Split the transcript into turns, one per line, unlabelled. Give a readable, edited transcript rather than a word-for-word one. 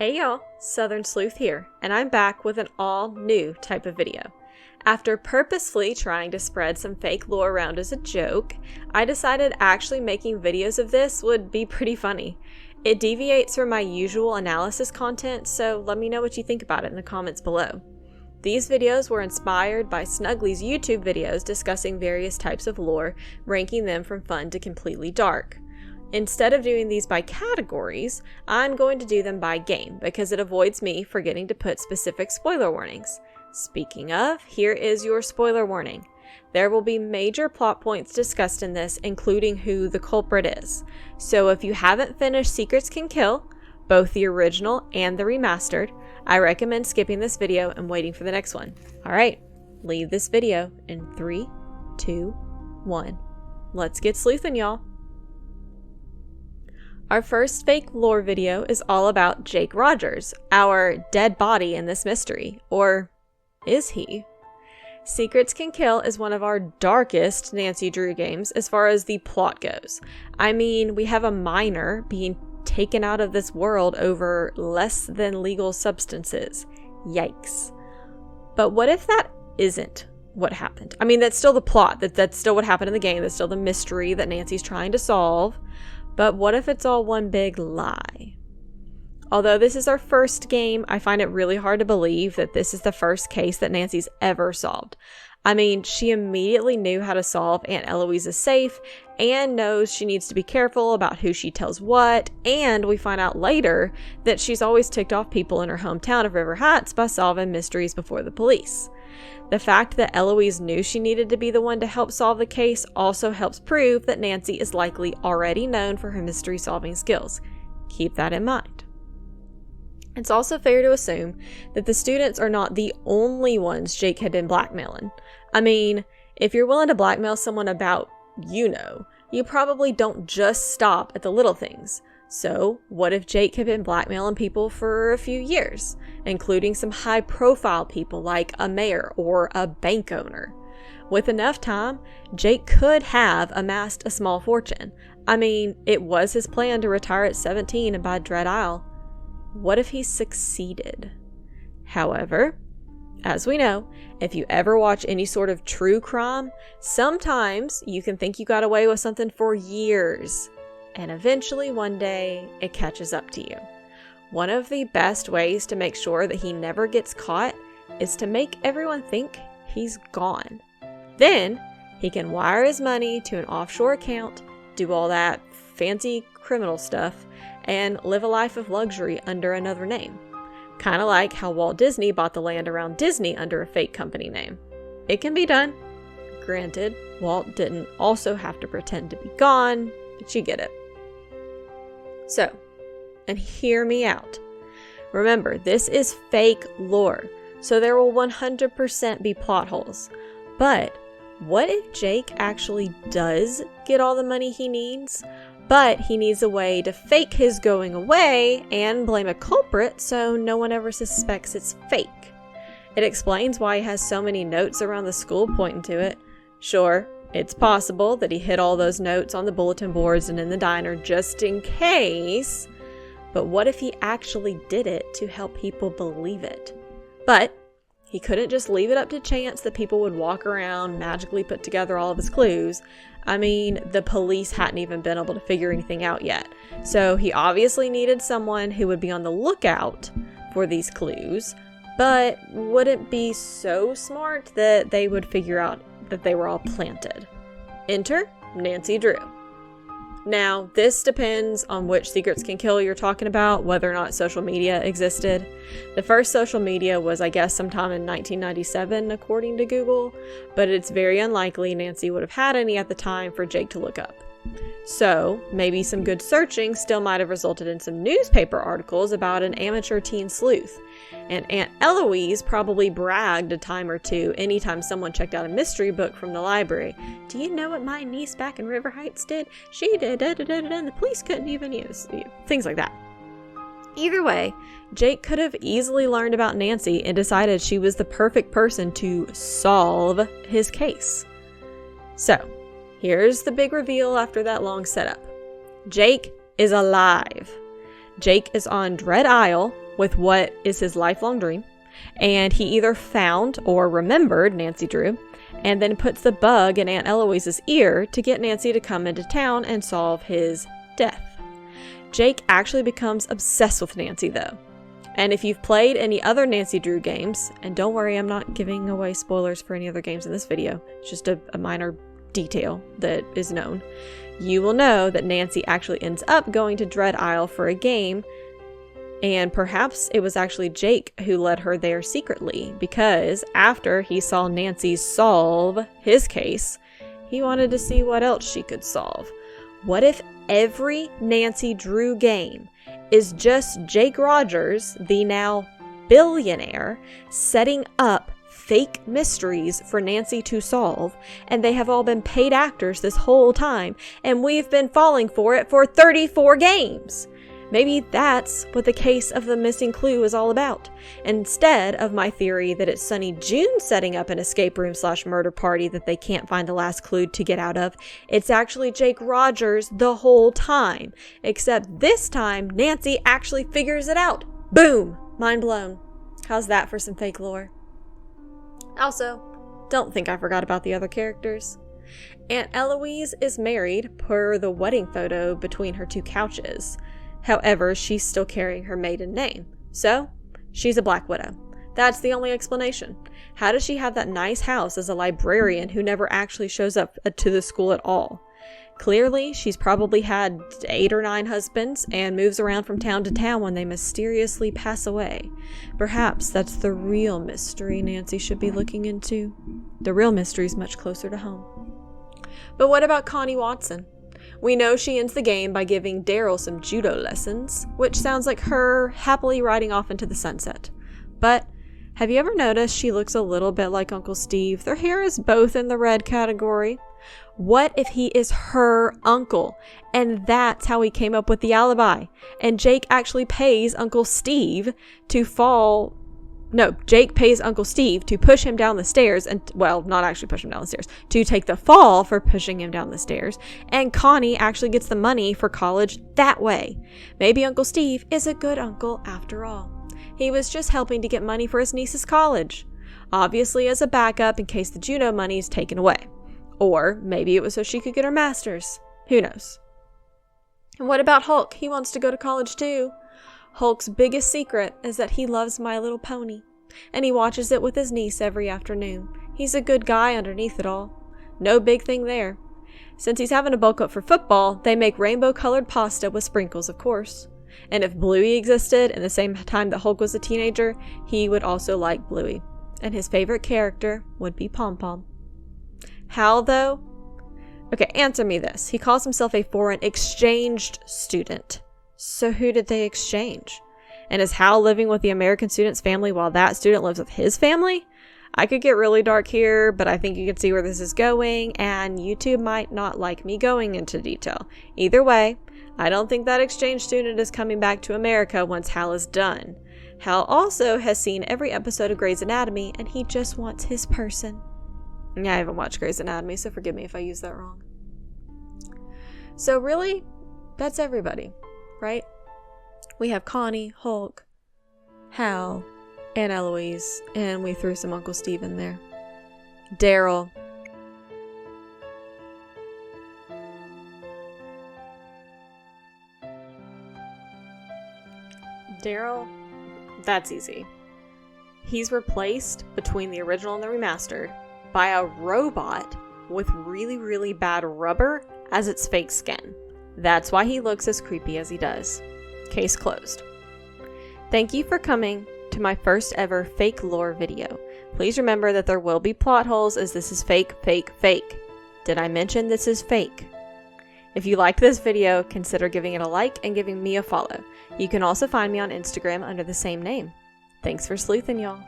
Hey y'all, Southern Sleuth here, and I'm back with an all-new type of video. After purposefully trying to spread some fake lore around as a joke, I decided actually making videos of this would be pretty funny. It deviates from my usual analysis content, so let me know what you think about it in the comments below. These videos were inspired by Snuggly's YouTube videos discussing various types of lore, ranking them from fun to completely dark. Instead of doing these by categories, I'm going to do them by game because it avoids me forgetting to put specific spoiler warnings. Speaking of, here is your spoiler warning. There will be major plot points discussed in this, including who the culprit is. So if you haven't finished Secrets Can Kill, both the original and the remastered, I recommend skipping this video and waiting for the next one. Alright, leave this video in 3, 2, 1. Let's get sleuthin', y'all. Our first fake lore video is all about Jake Rogers, our dead body in this mystery. Or is he? Secrets Can Kill is one of our darkest Nancy Drew games as far as the plot goes. I mean, we have a minor being taken out of this world over less than legal substances. Yikes. But what if that isn't what happened? I mean, that's still the plot. That's still what happened in the game. That's still the mystery that Nancy's trying to solve. But what if it's all one big lie? Although this is our first game, I find it really hard to believe that this is the first case that Nancy's ever solved. I mean, she immediately knew how to solve Aunt Eloise's safe and knows she needs to be careful about who she tells what, and we find out later that she's always ticked off people in her hometown of River Heights by solving mysteries before the police. The fact that Eloise knew she needed to be the one to help solve the case also helps prove that Nancy is likely already known for her mystery-solving skills. Keep that in mind. It's also fair to assume that the students are not the only ones Jake had been blackmailing. I mean, if you're willing to blackmail someone about, you probably don't just stop at the little things. So, what if Jake had been blackmailing people for a few years, including some high-profile people like a mayor or a bank owner? With enough time, Jake could have amassed a small fortune. I mean, it was his plan to retire at 17 and buy Dread Isle. What if he succeeded? However, as we know, if you ever watch any sort of true crime, sometimes you can think you got away with something for years. And eventually one day it catches up to you. One of the best ways to make sure that he never gets caught is to make everyone think he's gone. Then he can wire his money to an offshore account, do all that fancy criminal stuff, and live a life of luxury under another name. Kind of like how Walt Disney bought the land around Disney under a fake company name. It can be done. Granted, Walt didn't also have to pretend to be gone, but you get it. So, and hear me out. Remember, this is fake lore, so there will 100% be plot holes. But what if Jake actually does get all the money he needs, but he needs a way to fake his going away and blame a culprit so no one ever suspects it's fake? It explains why he has so many notes around the school pointing to it. Sure, it's possible that he hid all those notes on the bulletin boards and in the diner just in case, but what if he actually did it to help people believe it? But he couldn't just leave it up to chance that people would walk around, magically put together all of his clues. I mean, the police hadn't even been able to figure anything out yet. So he obviously needed someone who would be on the lookout for these clues, but wouldn't be so smart that they would figure out that they were all planted. Enter Nancy Drew. Now, this depends on which Secrets Can Kill you're talking about, whether or not social media existed. The first social media was, I guess, sometime in 1997, according to Google, but it's very unlikely Nancy would have had any at the time for Jake to look up. So, maybe some good searching still might have resulted in some newspaper articles about an amateur teen sleuth. And Aunt Eloise probably bragged a time or two anytime someone checked out a mystery book from the library. Do you know what my niece back in River Heights did? She did, and the police couldn't even use things like that. Either way, Jake could have easily learned about Nancy and decided she was the perfect person to solve his case. So, here's the big reveal after that long setup. Jake is alive. Jake is on Dread Isle, with what is his lifelong dream, and he either found or remembered Nancy Drew, and then puts the bug in Aunt Eloise's ear to get Nancy to come into town and solve his death. Jake actually becomes obsessed with Nancy, though. And if you've played any other Nancy Drew games, and don't worry, I'm not giving away spoilers for any other games in this video, it's just a minor detail that is known, you will know that Nancy actually ends up going to Dread Isle for a game, and perhaps it was actually Jake who led her there secretly, because after he saw Nancy solve his case, he wanted to see what else she could solve. What if every Nancy Drew game is just Jake Rogers, the now billionaire, setting up fake mysteries for Nancy to solve, and they have all been paid actors this whole time, and we've been falling for it for 34 games? Maybe that's what the case of the missing clue is all about. Instead of my theory that it's Sunny June setting up an escape room / murder party that they can't find the last clue to get out of, it's actually Jake Rogers the whole time. Except this time, Nancy actually figures it out. Boom! Mind blown. How's that for some fake lore? Also, don't think I forgot about the other characters. Aunt Eloise is married per the wedding photo between her two couches. However, she's still carrying her maiden name. So, she's a Black Widow. That's the only explanation. How does she have that nice house as a librarian who never actually shows up to the school at all? Clearly, she's probably had 8 or 9 husbands and moves around from town to town when they mysteriously pass away. Perhaps that's the real mystery Nancy should be looking into. The real mystery is much closer to home. But what about Connie Watson? We know she ends the game by giving Daryl some judo lessons, which sounds like her happily riding off into the sunset. But have you ever noticed she looks a little bit like Uncle Steve? Their hair is both in the red category. What if he is her uncle, and that's how he came up with the alibi, and Jake actually pays Uncle Steve to fall... No, Jake pays Uncle Steve to push him down the stairs, and, well, not actually push him down the stairs, to take the fall for pushing him down the stairs, and Connie actually gets the money for college that way. Maybe Uncle Steve is a good uncle after all. He was just helping to get money for his niece's college, obviously as a backup in case the Juno money is taken away. Or maybe it was so she could get her master's. Who knows? And what about Hulk? He wants to go to college too. Hulk's biggest secret is that he loves My Little Pony, and he watches it with his niece every afternoon. He's a good guy underneath it all. No big thing there. Since he's having to bulk up for football, they make rainbow-colored pasta with sprinkles, of course. And if Bluey existed in the same time that Hulk was a teenager, he would also like Bluey. And his favorite character would be Pom Pom. How, though? Okay, answer me this. He calls himself a foreign exchanged student. So who did they exchange? And is Hal living with the American student's family while that student lives with his family? I could get really dark here, but I think you can see where this is going, and YouTube might not like me going into detail. Either way, I don't think that exchange student is coming back to America once Hal is done. Hal also has seen every episode of Grey's Anatomy, and he just wants his person. Yeah, I haven't watched Grey's Anatomy, so forgive me if I use that wrong. So really, that's everybody, right? We have Connie, Hulk, Hal, and Eloise, and we threw some Uncle Steve in there. Daryl. Daryl, that's easy. He's replaced between the original and the remastered by a robot with really, really bad rubber as its fake skin. That's why he looks as creepy as he does. Case closed. Thank you for coming to my first ever fake lore video. Please remember that there will be plot holes as this is fake, fake, fake. Did I mention this is fake? If you liked this video, consider giving it a like and giving me a follow. You can also find me on Instagram under the same name. Thanks for sleuthin', y'all.